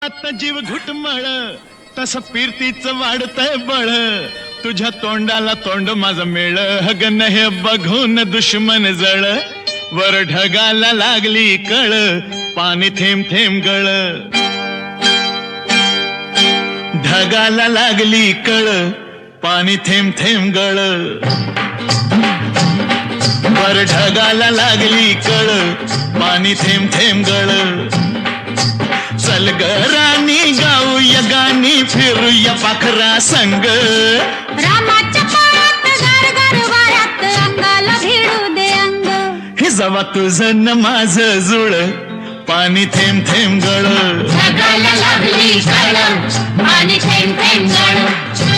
आता जीव घुटमळ तस फिरतीच वाढतय बळ तुझ्या तोंडाला तोंड माझं मेळ हगन हे बघून दुश्मन जळ वर ढगाला लागली कळ पाणी थेंब थेंब गळ ढगाला लागली कळ पाणी थेंब थेंब गळ वर ढगाला लागली कळ पाणी थेंब थेंब गळ चल ग राणी गाऊया गाणी फिरूया पाखरा संग रामाच्या पायात गार गार वाऱ्यात अंगाला भिडू दे अंग हे जवा तुझं न माझं जुळ पाणी थेंब थेंब गळ ढगाला लागली कळ पाणी थेंब थेंब गळ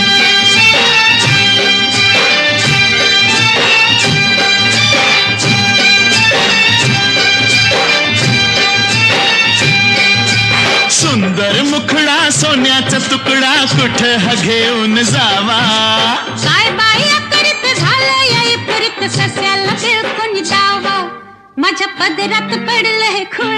सुंदर मुखडा सोन्याचा तुकडा कुठ हा घेऊन जावा काय बाई करीत झालं याई फिरत सस्याला तिळकून जावा माझ्या पदरात पडलं हे खुळ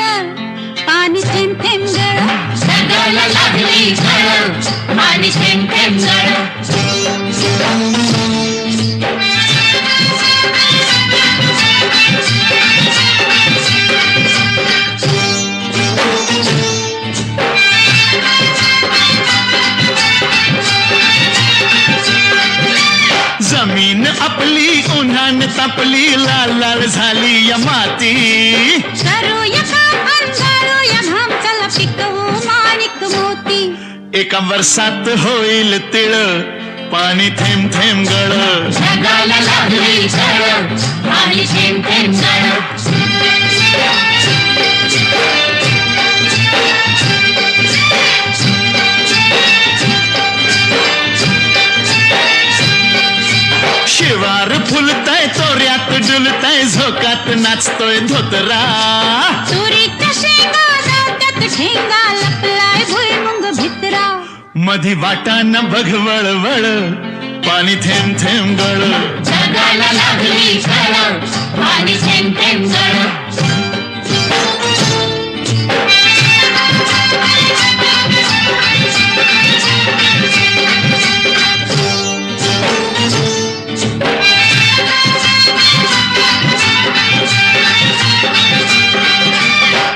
पाणी थेंब थेंब गळ ढगाला लागली कळ पाणी थेंब थेंब गळ जमीन आपली उन्हान तापली लाल लाल झाली या माती करूया काम अंधारूया घाम चला पिकवू माणिक मोती एका वर्षात होईल तिळ पाणी थेंब थेंब गळ ढगाला लागली कळ पाणी थेंब थेंब गळ शिवार फुलताय तोऱ्यात डुलताय झोकात नाचतोय धोतरा तुरीच्या शेंगा जात्यात ठेंगा लपलाय भुईमुंग भितरा मधी वाटाना बघ वळवळ पाणी थेंब थेंब गळ ढगाला लागली कळ पाणी थेंब थेंब गळ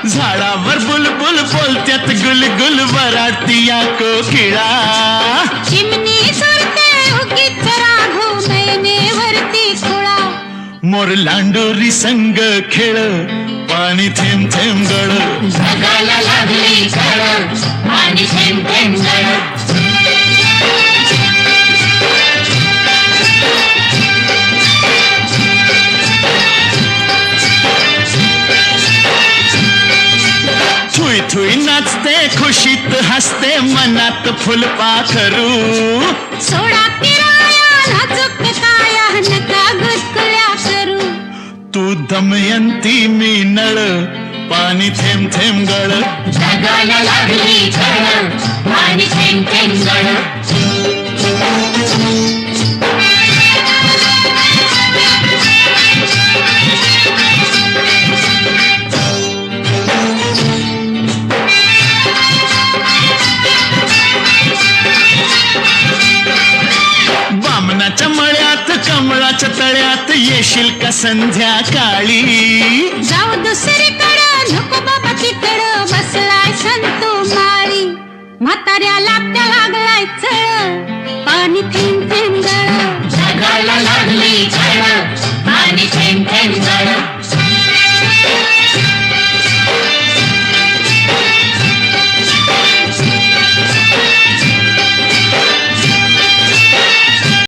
झाडावर बुलबुल बोलत्यात गुलगुल वराडतीया कोकिळा चिमणी सुरते उगीच राघू मैनेवरती खुळा मोर लांडोरी संग खेळ पाणी थेंब थेंब गळ ढगाला लागली कळ पाणी थेंब थेंब गळ थुई थुई नाचते खुशीत हसते मनात फुलपाखरू सोडा किराया नाजूक काया नका गुदकुल्या करू तू दमयंती मी नळ पाणी थेंब थेंब गळ ढगाला लागली कळ पाणी थेंब थेंब गळ बामनाच्या मळ्यात कमळाच्या तळ्यात येशील का संध्याकाळी जाऊ दुसरीकडं नको बाबा तिकडं बसलाय संतू माळी म्हाताऱ्याला त्या लागलाय चळ पाणी थेंब थेंब गळ ढगाला लागली कळ पाणी थेंब थेंब गळ